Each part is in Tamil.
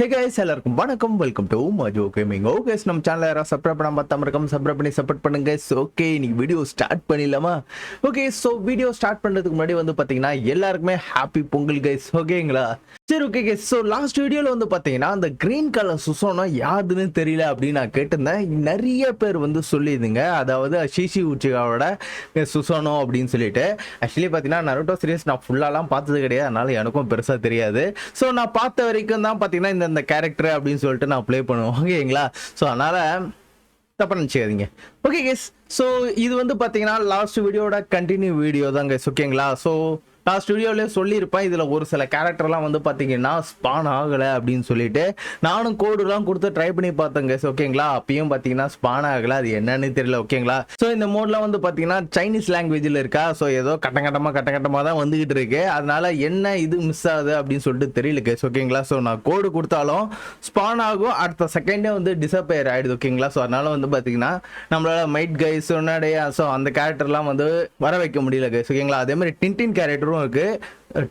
ஹே கைஸ் எல்லாருக்கும் வணக்கம், வெல்கம் டு மஜோ கேமிங். ஓகே, நம்ம சேனலை யாராவது சப்ஸ்கிரைப் பண்ணாம பார்த்தாம இருக்கோம், சப்ஸ்கிரைப் பண்ணி சப்போர்ட் பண்ணுங்க. ஓகே, இன்னைக்கு வீடியோ ஸ்டார்ட் பண்ணிடலாமா? ஓகே, ஸோ வீடியோ ஸ்டார்ட் பண்ணுறதுக்கு முன்னாடி வந்து பார்த்தீங்கன்னா எல்லாருக்குமே ஹாப்பி பொங்கல் கைஸ். ஓகேங்களா? சரி, ஓகே கைஸ். ஸோ லாஸ்ட் வீடியோவில் வந்து பார்த்தீங்கன்னா அந்த கிரீன் கலர் சுசோனா யாருன்னு தெரியல அப்படின்னு நான் கேட்டிருந்தேன். நிறைய பேர் வந்து சொல்லியிருந்தீங்க, அதாவது ஷிஷி உச்சிகாவோட சுசோனோ அப்படின்னு சொல்லிட்டு. ஆக்சுவலி பார்த்தீங்கன்னா நருட்டோ சீரிஸ் நான் ஃபுல்லாலாம் பார்த்தது கிடையாது, அதனால எனக்கும் பெருசாக தெரியாது. ஸோ நான் பார்த்த வரைக்கும் தான் பார்த்தீங்கன்னா இந்த கேரக்டர் அப்படின்னு சொல்லிட்டு நான் ப்ளே பண்ணுவேன். ஓகேங்களா? ஸோ அதனால தப்பா நினச்சிக்காதீங்க. ஓகே கேஸ், ஸோ இது வந்து பார்த்தீங்கன்னா லாஸ்ட் வீடியோட கண்டினியூ வீடியோ தான் கைஸ். ஓகேங்களா? ஸோ லாஸ்ட் வீடியோவிலே சொல்லியிருப்பேன், இதில் ஒரு சில கேரக்டர்லாம் வந்து பார்த்தீங்கன்னா ஸ்பான் ஆகலை அப்படின்னு சொல்லிட்டு நானும் கோடுலாம் கொடுத்து ட்ரை பண்ணி பார்த்தேன் கைஸ். ஓகேங்களா? அப்பயும் பார்த்தீங்கன்னா ஸ்பான் ஆகலை, அது என்னன்னு தெரியல. ஓகேங்களா? ஸோ இந்த மோட்லாம் வந்து பார்த்தீங்கன்னா சைனீஸ் லாங்குவேஜில் இருக்கா, ஸோ ஏதோ கட்டமாக தான் வந்துகிட்டு இருக்கு. அதனால என்ன இது மிஸ் ஆகுது அப்படின்னு சொல்லிட்டு தெரியல கைஸ். ஓகேங்களா? ஸோ நான் கோடு கொடுத்தாலும் ஸ்பான் ஆகும், அடுத்த செகண்டே வந்து டிசப்பேர் ஆயிடுது. ஓகேங்களா? ஸோ அதனால வந்து பார்த்தீங்கன்னா நம்மளால மைட் கைஸ் சொன்னாடையா, ஸோ அந்த கேரக்டர்லாம் வந்து வர வைக்க முடியல கைஸ். ஓகேங்களா? அதே மாதிரி டின்டின் கேரக்டரும் இருக்கு.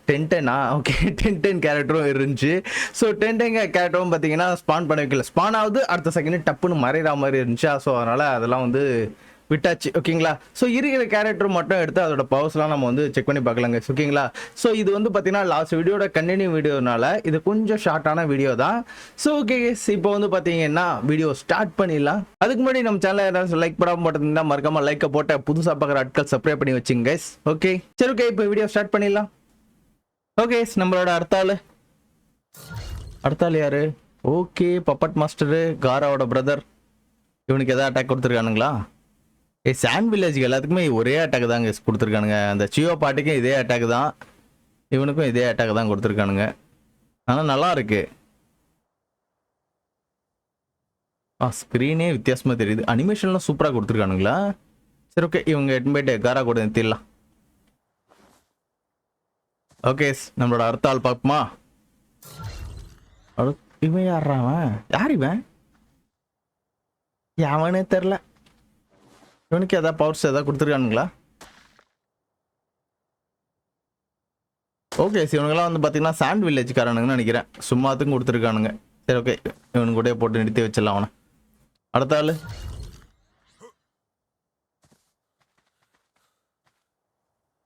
டென்டனா ஓகே, டென்டன் கேரக்டரும் இருந்துச்சு. ஸோ டென்டன் கேரக்டரும் பார்த்தீங்கன்னா ஸ்பான் பண்ண வைக்கல, ஸ்பான் ஆகுது அடுத்த செகண்ட் டப்புன்னு மறைகிற மாதிரி இருந்துச்சா. ஸோ அதனால அதெல்லாம் வந்து விட்டாச்சு. ஓகேங்களா? ஸோ இருக்கிற கேரக்டர் மட்டும் எடுத்து அதோட பவர்ஸ்லாம் நம்ம வந்து செக் பண்ணி பார்க்கலாங்க. ஓகேங்களா? ஸோ இது வந்து பார்த்தீங்கன்னா லாஸ்ட் வீடியோட கண்டினியூ வீடியோனால இது கொஞ்சம் ஷார்ட்டான வீடியோ தான். ஸோ ஓகே, இப்போ வந்து பார்த்தீங்கன்னா வீடியோ ஸ்டார்ட் பண்ணிடலாம். அதுக்கு முன்னாடி நம்ம சேனல் ஏதாவது லைக் பண்ணாம போட்டிருந்தா மறக்காம லைக்கை போட்ட புதுசாக பார்க்குற ஆட்கள் சப்ஸ்கிரைப் பண்ணி வச்சுங்க கைஸ். ஓகே, சரி, ஓகே, இப்போ வீடியோ ஸ்டார்ட் பண்ணிடலாம். ஓகே, நம்மளோட அடுத்த ஆள் யாரு? ஓகே, பப்பட் மாஸ்டரு, காராவோட பிரதர். இவனுக்கு எதாவது அட்டாக் கொடுத்துருக்கானுங்களா? சாண்ட் வில்லேஜுக்கு எல்லாத்துக்குமே ஒரே அட்டாக் தாங்க கொடுத்துருக்கானுங்க. அந்த சியோ பாட்டுக்கும் இதே அட்டாக் தான், இவனுக்கும் இதே அட்டாக் தான் கொடுத்துருக்கானுங்க. ஆனால் நல்லா இருக்கு. ஸ்க்ரீனே வித்தியாசமாக தெரியுது, அனிமேஷன்லாம் சூப்பராக கொடுத்துருக்கானுங்களா? சரி, ஓகே, இவங்க எட்டு போயிட்டு காரா கூட நிறுத்திடலாம். ஓகே, நம்மளோட அடுத்த ஆள் பார்ப்போமா? இவன் யாராவன்? யார் இவன்? அவனே தெரில. இவனுக்கு எதாவது பவர்ஸ் எதாவது கொடுத்துருக்கானுங்களா? ஓகே, இவனுங்கெல்லாம் வந்து பார்த்தீங்கன்னா சாண்ட் வில்லேஜ்காரனுங்கன்னு நினைக்கிறேன், சும்மாத்துக்கும் கொடுத்துருக்கானுங்க. சரி, ஓகே, இவனு கூட போட்டு நிறுத்தி வச்சிடலாம் அவனை. அடுத்த ஆள்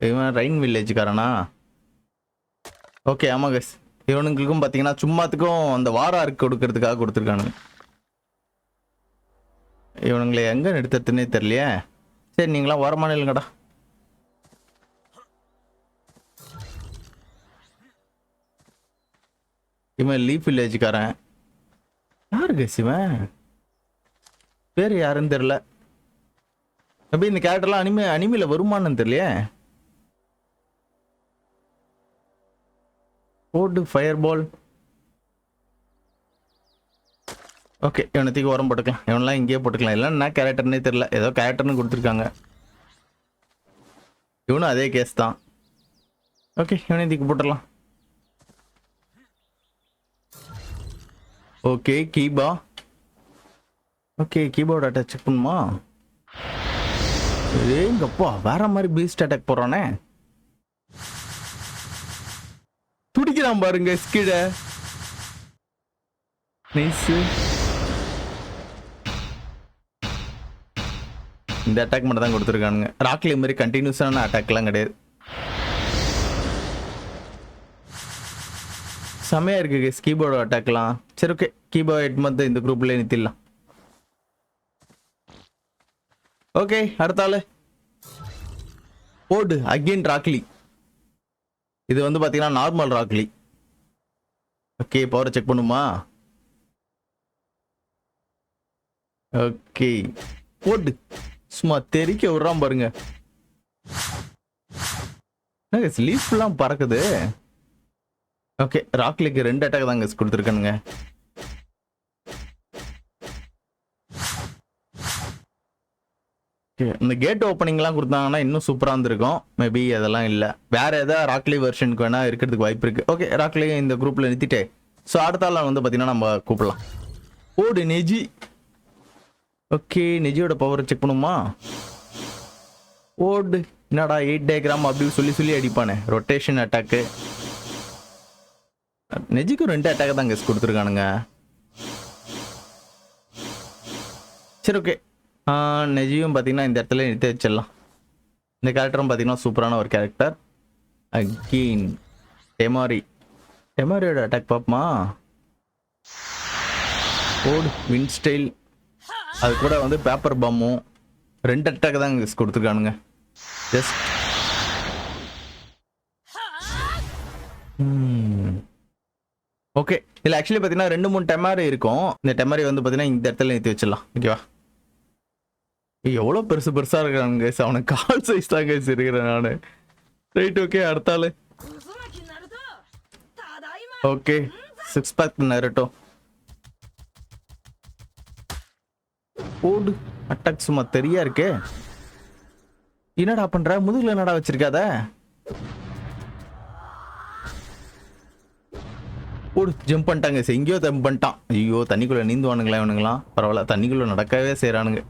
இவன் ரைன் வில்லேஜ்காரனா? ஓகே, ஆமாம் கைஸ், இவனுங்களுக்கும் பார்த்தீங்கன்னா சும்மாத்துக்கும் அந்த வாராருக்கு கொடுக்கறதுக்காக கொடுத்துருக்கானுங்க. இவனுங்களை எங்கே நிறுத்துறதுன்னே தெரியலையே. சரி, நீங்களாம் வரமான இல்லைங்கடா. இவன் லீஃப் வில்லேஜ்காரன். யாரு கைஸ் இவன்? பேர் யாருன்னு தெரியல. அப்படி இந்த கேரக்டர்லாம் அனிமையில் வருமானு தெரியலையே. போட்டு ஃபயர் பால். ஓகே, இவனத்துக்கு உரம் போட்டுக்கலாம், இவனெல்லாம் இங்கேயே போட்டுக்கலாம். இல்லை என்ன கேரக்டர்னே தெரியல, ஏதோ கேரக்டர்னு கொடுத்துருக்காங்க. இவனும் அதே கேஸ் தான். ஓகே, இவனத்துக்கு போட்டுடலாம். ஓகே, கீபா. ஓகே, கீபோர்டு அட்டாக் செக் பண்ணுமா? எங்கப்பா வேற மாதிரி பீஸ்ட் அட்டாக் போடுறானே. துடிக்கிறான் பாருங்க ஸ்கிட. நைஸ். இந்த அட்டாக் மட்டும் தான் கொடுத்துருக்கானுங்க. ராக்லி மாதிரி கண்டினியூஸான அட்டாக்லாம் கிடையாது. செமையா இருக்கு கீபோர்டு அட்டாக்லாம். சரி, ஓகே, கீபோர்ட் மட்டும் இந்த குரூப்ல நிறுத்திடலாம். ஓகே, அடுத்த ஆளு போடு அகெயின் ராக்லி. இது வந்து பார்த்தீங்கன்னா நார்மல் ராக்லி. ஓகே, பவரை செக் பண்ணுமா? ஓகே, போடு சும்மா தெரிக்க விடுறான் பாருங்க. லீஃப்லாம் பறக்குது. ஓகே, ராக்லிக்கு 2 அட்டாக் தாங்க கொடுத்துருக்கானுங்க. இந்த கேட் ஓப்பனிங்லாம் கொடுத்தாங்கன்னா இன்னும் சூப்பராக இருந்திருக்கும். மேபி அதெல்லாம் இல்லை, வேற ஏதாவது ராக்லி வெர்ஷனுக்கு வேணா இருக்கிறதுக்கு வாய்ப்பு இருக்கு. ஓகே, ராக்லி இந்த குரூப்ல நிறுத்திட்டே. ஸோ அடுத்த ஆள் வந்து பார்த்தீங்கன்னா நம்ம கூப்பிடலாம். ஓடு நெஜி. ஓகே, நெஜியோட பவர் செக் பண்ணுமா? ஓடு. என்னடா 8 டயக்ராம் அப்படி சொல்லி அடிப்பானே. Rotation attack. நெஜிக்கும் 2 அட்டாக் தான் கெஸ் கொடுத்துருக்கானுங்க. சரி ஓகே. நெஜியும் பார்த்தீங்கன்னா இந்த இடத்துல நிறுத்தி வச்சிடலாம். இந்த கேரக்டரும் பார்த்தீங்கன்னா சூப்பரான ஒரு கேரக்டர். அகெயின் டெமாரியோட அட்டாக் பார்ப்போமா? ஓடு வின் ஸ்டைல், அது கூட வந்து பேப்பர் பம்மும் 2 அட்டாக் தான் கெஸ் கொடுத்துருக்கானுங்க. Just okay. இதில் ஆக்சுவலி பார்த்தீங்கன்னா 2-3 டெமாரி இருக்கும். இந்த டெமாரி வந்து பார்த்தீங்கன்னா இந்த இடத்துல நிறுத்தி வச்சிடலாம். ஓகேவா? எவ்வளோ பெருசாக இருக்கானுங்க. அவனுக்கு கால் சைஸ் தான் கைஸ் இருக்கிறேன் நான். Right okay. அடுத்தாள் ஓகே. 6 pack Naruto. ஓடு அட்டாக் சும்மா தெரியா இருக்கே. என்னடா பண்ற? முதுகுல என்னடா வச்சிருக்காத? ஓடு ஜம்ப் பண்ணிட்டாங்க. எங்கேயோ ஜம்ப் பண்ணிட்டான். ஐயோ தண்ணிக்குள்ள நீந்துவானுங்களா இவனுங்களாம்? பரவாயில்ல, தண்ணிக்குள்ள நடக்கவே செய்யறானுங்க.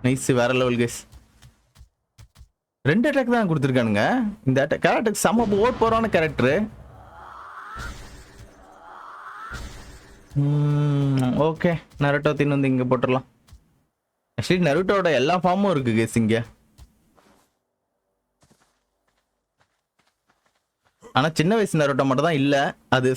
நைஸ், வேற லெவல் கேஸ். 2 அட்டாக் தான் கொடுத்துருக்கானுங்க. இந்த கேரக்டருக்கு செம்ம ஓட் போறான கேரக்டரு. ஓகே, நருட்டோ தின்னு வந்து இங்க போட்டுடலாம். ஆக்சுவலி நருட்டோட எல்லா ஃபார்மும் இருக்கு கேஸ் இங்க. ஆனா சின்ன வயசு நருட்டோ மட்டும் தான் இல்ல. அது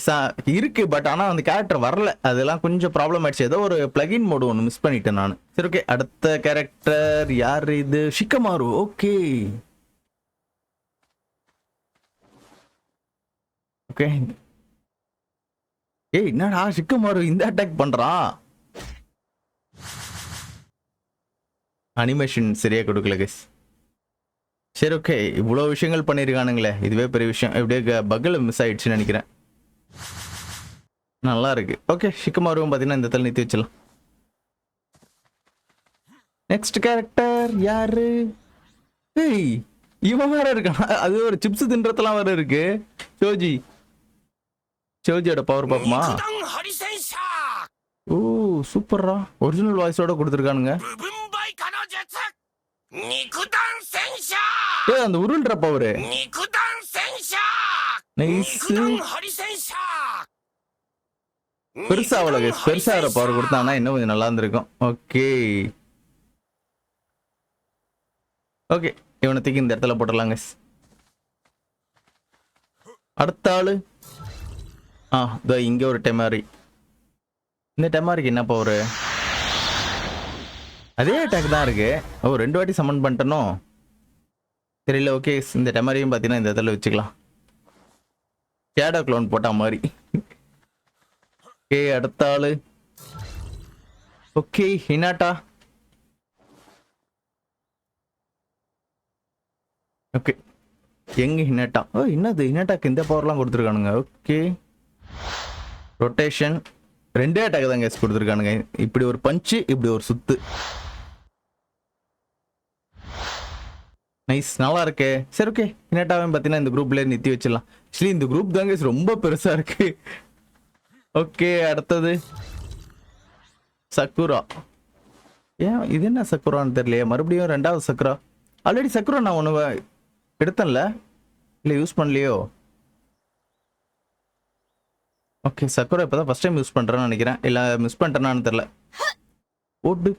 இருக்கு, பட் ஆனா அந்த கேரக்டர் வரல. அதெல்லாம் கொஞ்சம் ப்ராப்ளம் ஆயிடுச்சு. ஏதோ ஒரு பிளகின் மோடு ஒன்று மிஸ் பண்ணிட்டேன் நான். சரி ஓகே. அடுத்த கேரக்டர் யாரு இது? ஷிக்கமாரு. Okay okay. ஏய் என்னடா ஷிக்கமாரு இந்த அட்டாக் பண்றான்? அனிமேஷன் சரியா கொடுக்கல கேஸ். சரி ஓகே. இவ்வளோ விஷயங்கள் பண்ணியிருக்கானுங்களே, இதுவே பெரிய விஷயம். எப்படியே பக்கில் மிஸ் ஆயிடுச்சுன்னு நினைக்கிறேன். நல்லா இருக்கு. ஓகே, ஷிக்கமாருவும் பார்த்தீங்கன்னா இந்த இடத்துல நிறுத்தி வச்சிடலாம். நெக்ஸ்ட் கேரக்டர் யாரு? ஏய் இவன் வேற இருக்கான். அது ஒரு சிப்ஸ் தின்றதெல்லாம் வேற இருக்கு. சோஜியோட பவர் பாப்பமா? ஓ சூப்பர்ரா. ஒரிஜினல் வாய்ஸோட கொடுத்துருக்கானுங்க. அந்த உருள்ற பவர் பெருசா அவ்வளவு பெருசா பவர் கொடுத்தானா இன்னும் கொஞ்சம் நல்லா இருந்திருக்கும். Okay okay. இவனை தூக்கி இந்த இடத்துல போட்டுடலாங்க. அடுத்த ஆளு இங்க ஒரு டெமாரி. இந்த டெமாரிக்கு என்ன பவர்? அதே அட்டாக் தான் இருக்கு. 2 வாட்டி சமன் பண்ணிட்டனோ தெரியல. ஓகே, இந்த டெமாரியும் பார்த்தீங்கன்னா இந்த இடத்துல வச்சுக்கலாம். ஷேடோ க்ளோன் போட்டா மாதிரி. ஓகே, அடுத்த ஆளு. Okay, Hinata. ஓகே, எங்க ஹினாட்டா? என்னது ஹினாட்டாக்கு இந்த பவர்லாம் கொடுத்துருக்கானுங்க. ஓகே, ரொட்டேஷன் 2 அட்டாக் தான் கேஸ் கொடுத்துருக்கானுங்க. இப்படி ஒரு பஞ்சு, இப்படி ஒரு சுத்து. நைஸ், நல்லா இருக்கே. சரி ஓகே. ஹினாட்டாவும் பார்த்தீங்கன்னா இந்த குரூப்ல நிறுத்தி வச்சிடலாம். ஆக்சுவலி இந்த குரூப் தான் கேஸ் ரொம்ப பெருசா இருக்கு. ஓகே, அடுத்தது சக்குரா. ஏன் இது என்ன சக்குரான்னு தெரியலையே. மறுபடியும் 2வது சக்குரா. ஆல்ரெடி சக்குரா நான் ஒன்று எடுத்தேன்ல, இல்லை யூஸ் பண்ணலையோ? ஓகே, சக்குரா இப்போதான் ஃபர்ஸ்ட் டைம் யூஸ் பண்ணுறேன்னு நினைக்கிறேன். இல்லை மிஸ் பண்ணிட்டேனான்னு தெரியல. ஓட்டு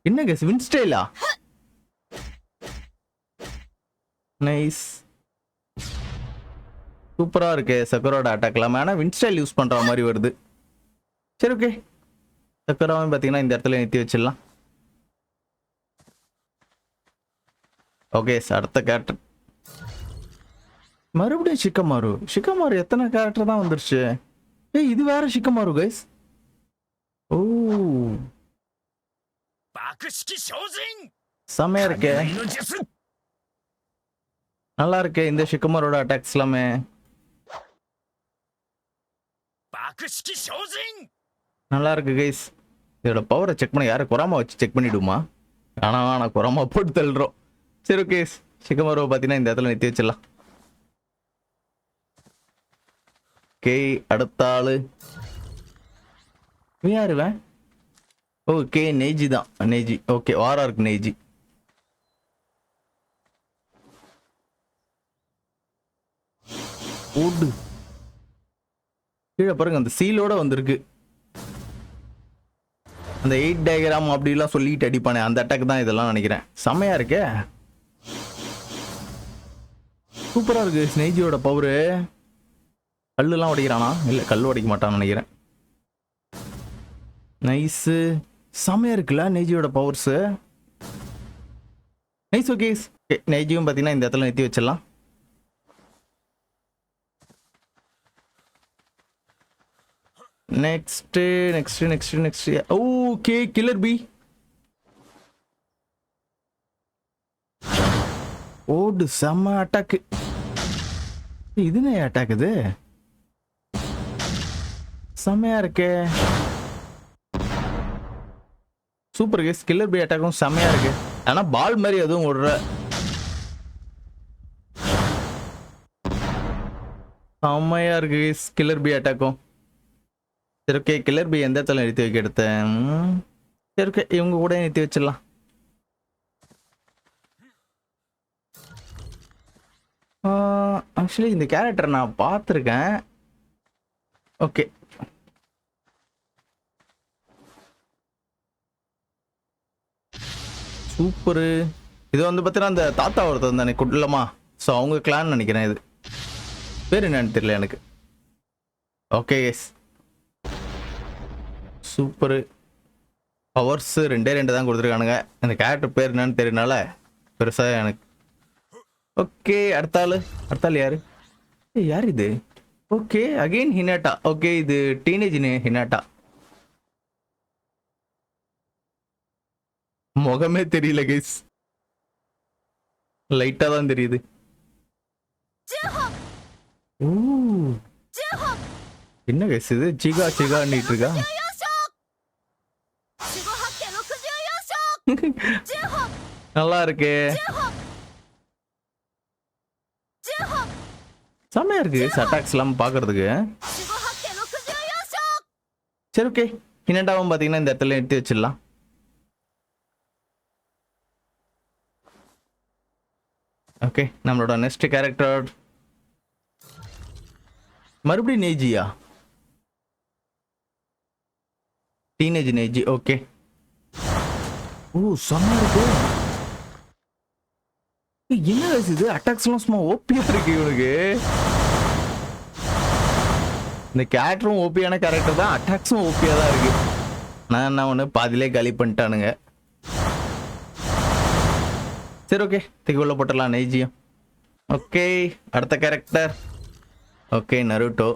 என்ன கேஸ் வின் ஸ்டைலா? நைஸ், சூப்பராக இருக்கு சக்குரோட அட்டாக்லாம். ஆனால் வின் ஸ்டைல் யூஸ் பண்ணுற மாதிரி வருது. சரி ஓகே, சக்குராவும் பார்த்தீங்கன்னா இந்த இடத்துல நிறுத்தி வச்சிடலாம். ஓகே, அடுத்த கேரக்டர் மறுபடியும் ஷிக்கமாரு எத்தனை கேரக்டர் தான் வந்துருச்சு. ஏய் இது வேற ஷிக்கமாரு கைஸ். ஓ செமையா இருக்கே, நல்லா இருக்கே இந்த ஷிக்கமாரோட அட்டாக்ஸ் எல்லாமே. நல்லா இருக்கு கைஸ். இதோட பவரை செக் பண்ண யாரை குராமா வச்சு செக் பண்ணிடுமா? ஆனால் குராமா போட்டு தள்ளுறோம். சரி ஓகே, ஷிக்கமாரோவை பார்த்தீங்கன்னா இந்த இடத்துல நிறுத்தி வச்சிடலாம். ஓகே, அடுத்த ஆளு யாருவேன்? ஓகே, நெய்ஜி தான். நெய்ஜி ஓகே, வாரா இருக்கு நெய்ஜி. ஓடு கீழே பாருங்க, அந்த சீலோட வந்திருக்கு. அந்த 8 டயக்ராம் அப்படிலாம் சொல்லிட்டு அடிப்பானே, அந்த அட்டாக் தான் இதெல்லாம் நினைக்கிறேன். செமையா இருக்கே, சூப்பரா இருக்கு. ஸ்னேஜியோட பவரு. கல்லுலாம் உடைக்கிறானா? இல்ல, கல் உடைக்க மாட்டான்னு நினைக்கிறேன். நைஸு, செமையா இருக்குல்ல நெய்ஜியோட பவர்ஸ். நைஸ். ஓகே, நெய்ஜியும் பார்த்தீங்கன்னா இந்த இடத்துல நிறுத்தி வச்சிடலாம். Next next next next okay, killer bee. ஓடு, செம்ம அட்டாக்கு. இது என்ன அட்டாக்? இது செம்மையா இருக்கே. சூப்பர் கேஸ், கில்லர் பி அட்டாக்கும் செம்மையா இருக்கு. ஆனா பால் மாதிரி எதுவும் விடுற செம்மையா இருக்கு கில்லர் பி அட்டாக்கும். சரி ஓகே, கில்லர் பி எந்த இடத்துல நிறுத்தி வைக்க எடுத்தேன். சரி ஓகே, இவங்க கூட நிறுத்தி வச்சிடலாம். ஆக்சுவலி இந்த கேரக்டர் நான் பார்த்துருக்கேன். Okay, super. இது வந்து பார்த்தீங்கன்னா அந்த தாத்தா ஒருத்தர் தானே குட்லமா, ஸோ அவங்க கிளான் நினைக்கிறேன். இது பேர் என்னன்னு தெரியல எனக்கு. Okay yes, super. பவர்ஸ் 2 தான் கொடுத்துருக்கானுங்க. அந்த கேரக்டர் பேர் என்னன்னு தெரியனால பெருசாக எனக்கு. ஓகே, அடுத்த ஆள் யாரு? யார் இது? Okay, again Hinata. ஓகே, இது டீனேஜ் ஹினாட்டா. முகமே தெரியல கைஸ், லைட்டா தான் தெரியுது. என்ன கைஸ் இது? சிகா சிகான்னிட்டு இருக்கா. நல்லா இருக்கு, செம்மையா இருக்கு அட்டாக்ஸ் எல்லாம் பாக்குறதுக்கு. சரி ஓகே, ஹினாட்டாவும் பாத்தீங்கன்னா இந்த இடத்துல எடுத்து வச்சிடலாம். ஓகே, நம்மளோட நெக்ஸ்ட் கேரக்டர் மறுபடியும் நெய்ஜியா? டீனேஜ் நெய்ஜி. ஓகே, ஓ செம்ம இருக்கு. என்ன இது? அட்டாக்ஸ் எல்லாம் சும்மா ஓபியா இருக்கு இவனுக்கு. இந்த கேரக்டரும் ஓபியான கேரக்டர் தான், அட்டாக்ஸும் ஓபியா தான் இருக்கு. நான் என்ன ஒன்று பாதிலே காலி பண்ணிட்டானுங்க. சரி ஓகே, திகுள்ள போட்டுடலாம் நெய்ஜியும். ஓகே, அடுத்த கேரக்டர். Okay, Naruto.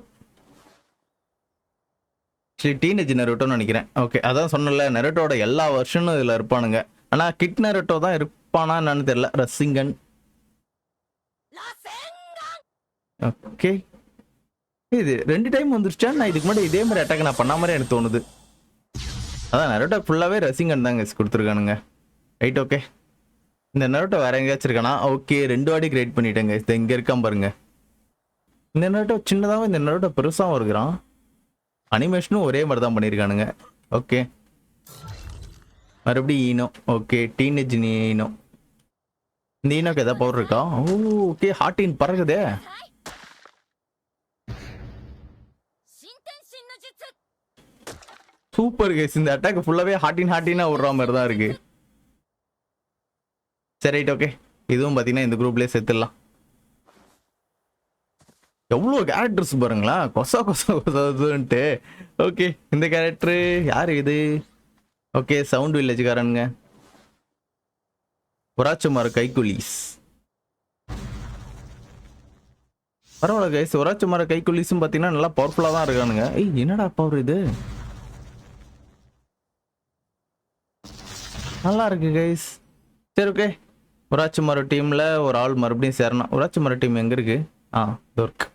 சரி, டீனேஜ் நருட்டோன்னு நினைக்கிறேன். ஓகே, அதான் சொன்னல, நருட்டோட எல்லா வருஷனும் இதில் இருப்பானுங்க. ஆனால் கிட் நருட்டோ தான் இருப்பானா என்னன்னு தெரியல. ரசிங்கன். ஓகே, இது 2 டைம் வந்துருச்சா? நான் இதுக்கு முன்னாடி இதே மாதிரி அட்டாக் நான் பண்ண மாதிரி எனக்கு தோணுது. அதான் நருட்டோ ஃபுல்லாகவே ரசிங்கன் தாங்க கொடுத்துருக்கானுங்க. Right, okay. இந்த நருட்டோ வேற எங்கேயாச்சும் இருக்கானா? ஓகே, 2 வாட்டி கிரியேட் பண்ணிட்டேங்க. இது இங்கே இருக்கான் பாருங்க. இந்த நருட்டோ சின்னதாகவும் இந்த நருட்டோ பெருசாகவும் இருக்கிறான். அனிமேஷனும் ஒரே மாதிரி தான் பண்ணியிருக்கானுங்க. ஓகே, மறுபடியும் ஈனோ. Okay, teenage Eno. இந்த ஈனோக்கு எதாவது பவர் இருக்கா? ஓ ஓகே, ஹார்டின் பறகுதே. சூப்பர் கேஸ், இந்த அட்டாக் ஃபுல்லாகவே ஹார்டினா விடுற மாதிரி தான் இருக்கு. சரி ரைட், ஓகே. இதுவும் பார்த்தீங்கன்னா இந்த குரூப்லேயே சேர்த்துடலாம். எவ்வளோ கேரக்டர்ஸ் பாருங்களா, கொசா கொசான்ட்டு. ஓகே, இந்த கேரக்டரு யார் இது? ஓகே, சவுண்ட் வில்லேஜ்காரனுங்க. ஒராச்சமாரு கைக்குலீஸ். பரவாயில்ல கைஸ், ஒராச்சமாரு கைக்குலீஸும் பார்த்தீங்கன்னா நல்லா பவர்ஃபுல்லாக தான் இருக்கானுங்க. ஏய், என்னடா பவர் இது? நல்லா இருக்கு கைஸ். சரி ஓகே, ஒராச்சமாரு டீமில் ஒரு ஆள் மறுபடியும் சேரணும். ஒராச்சமாரு டீம் எங்கே இருக்கு? தோர்க்.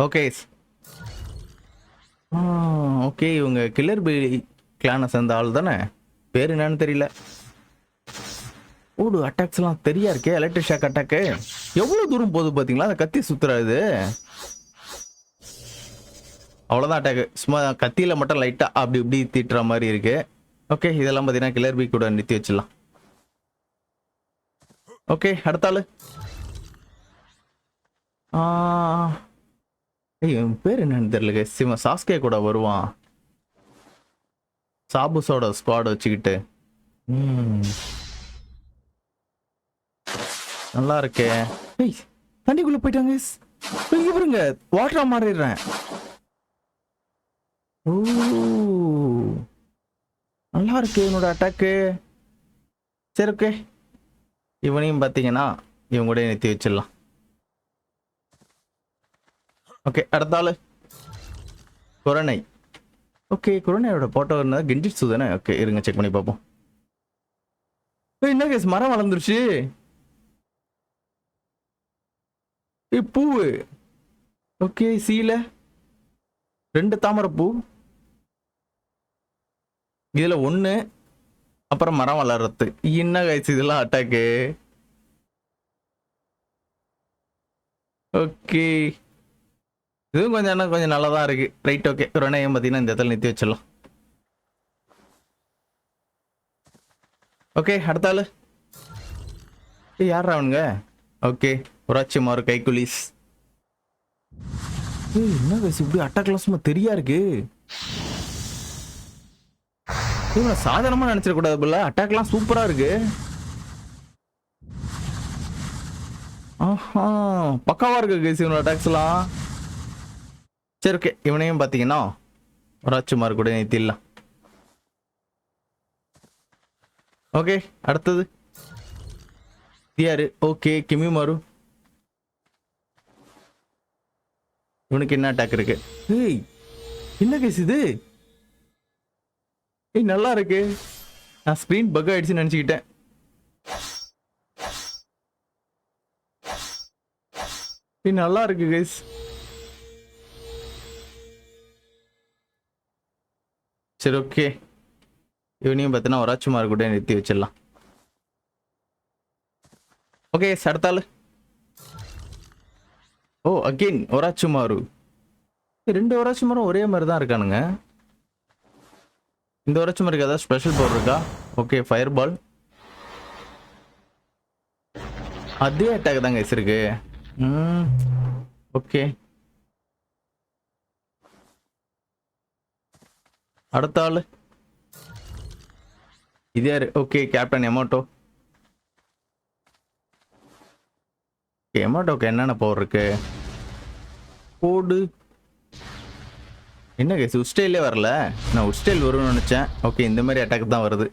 ஓகே ஓகே, இவங்க கில்லர் பி கிளானை சேர்ந்த ஆள் தானே. பேர் என்னன்னு தெரியல. ஓடு, அட்டாக்ஸ்லாம் தெரியா இருக்கே. எலக்ட்ரிக் ஷாக் அட்டாக்கு எவ்வளோ தூரம் போகுது பார்த்தீங்களா? அந்த கத்தி சுத்துறாது. அவ்வளோதான் அட்டாக்கு. சும்மா கத்தியில் மட்டும் லைட்டாக அப்படி இப்படி தீட்டுற மாதிரி இருக்கு. ஓகே, இதெல்லாம் பார்த்தீங்கன்னா கில்லர் பி கூட நிறுத்தி வச்சிடலாம். ஓகே அடுத்த ஆளு. என் பேர் என்னன்னு தெரியல கைஸ். இவன் சாஸ்கே கூட வருவான், சாபுஸோட ஸ்குவாட் வச்சுக்கிட்டு. நல்லா இருக்கே. ஏய் தண்ணிக்குள்ள போயிட்டாங்க கைஸ். பாருங்க வாட்டரா மாறிடுறேன். ஓ நல்லா இருக்கு என்னோட அட்டாக்கு. சரி ஓகே, இவனையும் பார்த்தீங்கன்னா இவங்க கூட நிறுத்தி வச்சிடலாம். ஓகே அடுத்த ஆளு குரணை. ஓகே குரணையோட போட்டோ இருந்தால் கெஞ்சிட்சு தானே. ஓகே இருங்க செக் பண்ணி பார்ப்போம். என்ன கேஸ் மரம் வளர்ந்துருச்சு. பூவு. ஓகே சீல 2 தாமரை பூ, இதுல 1, அப்புறம் மரம் வளர்றது. என்ன கைஸ் இதெல்லாம் அட்டாக்கு. ஓகே இதுவும் கொஞ்சம் நல்லா தான் இருக்கு. ரைட் ஓகே குரணையும் பார்த்தீங்கன்னா இந்த இடத்துல நிறுத்தி வச்சிடலாம். ஓகே அடுத்த ஆளு யார் அவனுங்க. ஓகே புராட்சி மாறு கைக்குலிஸ். என்ன கைஸ் இப்படி அட்டாக்லாம் சும்மா தெரியா இருக்கு. இவனை சாதாரணமா நினைச்சிடக்கூடாது போல, அட்டாக்லாம் சூப்பரா இருக்கு. ஆஹா பக்காவா இருக்கு கைஸ் இவனோட அட்டாக்ஸ்லாம். சரி ஓகே இவனையும் பார்த்தீங்கன்னா ராஜ்குமார் கூட நிறுத்திடலாம். ஓகே அடுத்தது யாரு. ஓகே கிமிமாரு. இவனுக்கு என்ன அட்டாக் இருக்கு. ஏய் என்ன கேஸ் இது. ஏய் நல்லா இருக்கு. நான் ஸ்கிரீன் பக் ஆயிடுச்சுன்னு நினைச்சுக்கிட்டேன். ஏய் நல்லா இருக்கு கேஸ். சரி ஓகே இவனையும் பார்த்தீங்கன்னா ராஜ்குமார் கூட நிறுத்தி வச்சிடலாம். ஓகே அடுத்தாள். ஓ அகெயின் ஒராச்சுமாரு. 2 ஒராச்சுமாரும் ஒரே மாதிரி தான் இருக்கானுங்க. இந்த ஒராச்சுமாருக்கு ஏதாவது ஸ்பெஷல் பவர் இருக்கா. Okay fire ball. அதே அட்டாக் தாங்க இருக்கு. ஓகே அடுத்த ஆளு இது யாரு. Okay captain Emoto. எமோட்டோக்கு என்னென்ன பவர் இருக்கு. கோடு என்ன கேஸ் உஸ்டைலே வரல. நான் உஸ்டைல் வரும்னு நினைச்சேன். ஓகே இந்த மாதிரி அட்டாக் தான் வருது.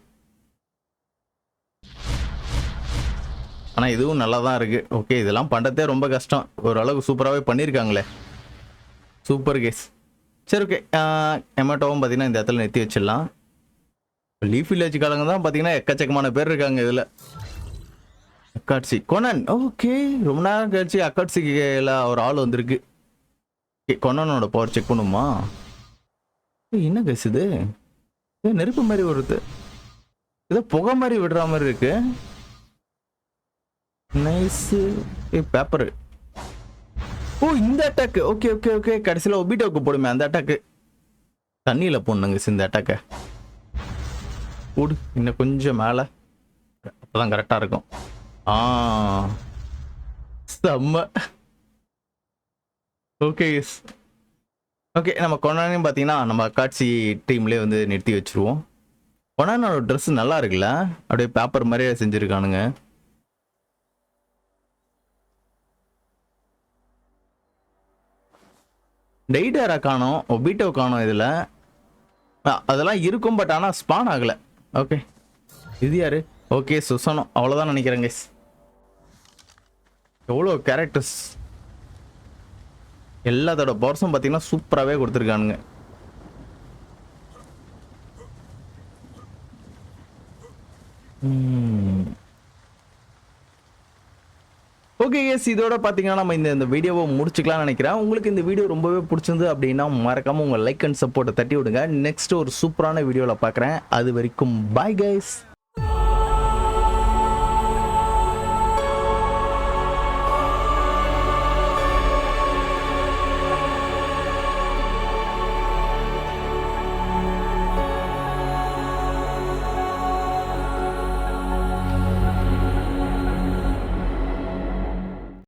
ஆனா இதுவும் நல்லா தான் இருக்கு. ஓகே இதெல்லாம் பண்றதே ரொம்ப கஷ்டம், ஓரளவுக்கு சூப்பராகவே பண்ணியிருக்காங்களே. சூப்பர் கேஸ். சரி ஓகே எமோட்டோவும் பார்த்தீங்கன்னா இந்த இடத்துல நிறுத்தி வச்சிடலாம். லீஃப் வில்லேஜ் காலங்க தான் பார்த்தீங்கன்னா எக்கச்சக்கமான பேர் இருக்காங்க இதில். அக்காட்சி கொனன். ஓகே ரொம்ப நேரம் கழிச்சு அக்காட்சிக்கு ஒரு ஆள் வந்திருக்கு. கொனனோட பவர் செக் பண்ணுமா. என்ன கேஸ் இது. நெருப்பு மாதிரி வருது, ஏதோ புகை மாதிரி விடுற மாதிரி இருக்கு. Nice paper. ஓ இந்த அட்டாக். ஓகே ஓகே ஓகே கடைசியில் ஒபிட்டோக்கு போடுமே அந்த அட்டாக்கு. தண்ணியில் போடணுங்க இந்த அட்டாக்கை. போடு இன்னும் கொஞ்சம் மேலே, அப்போதான் கரெக்டாக இருக்கும். செம்ம. ஓகே ஓகே நம்ம கொனானையும் பார்த்தீங்கன்னா நம்ம அக்காட்சி டீம்லேயே வந்து நிறுத்தி வச்சுருவோம். கொனானோட ட்ரெஸ் நல்லா இருக்குல்ல, அப்படியே பேப்பர் மாதிரியே செஞ்சுருக்கானுங்க. டெய்டாரா காணோம், ஒபிட்டோ காணோம் இதில். அதெல்லாம் இருக்கும் பட் ஆனால் ஸ்பான் ஆகலை. ஓகே இது யாரு. ஓகே சுசனோ அவ்வளோதான் நினைக்கிறேங்க. எவ்வளோ கேரக்டர்ஸ், எல்லாத்தோட பவர்ஸும் பார்த்தீங்கன்னா சூப்பராகவே கொடுத்துருக்கானுங்க. ஓகே எஸ் இதோட பார்த்தீங்கன்னா நம்ம இந்த வீடியோவை முடிச்சுக்கலாம்னு நினைக்கிறேன். உங்களுக்கு இந்த வீடியோ ரொம்பவே பிடிச்சிருந்து அப்படின்னா மறக்காமல் உங்கள் லைக் அண்ட் சப்போர்ட்டை தட்டி விடுங்க. நெக்ஸ்ட் ஒரு சூப்பரான வீடியோவில் பார்க்குறேன். அது வரைக்கும் பாய் கைஸ்.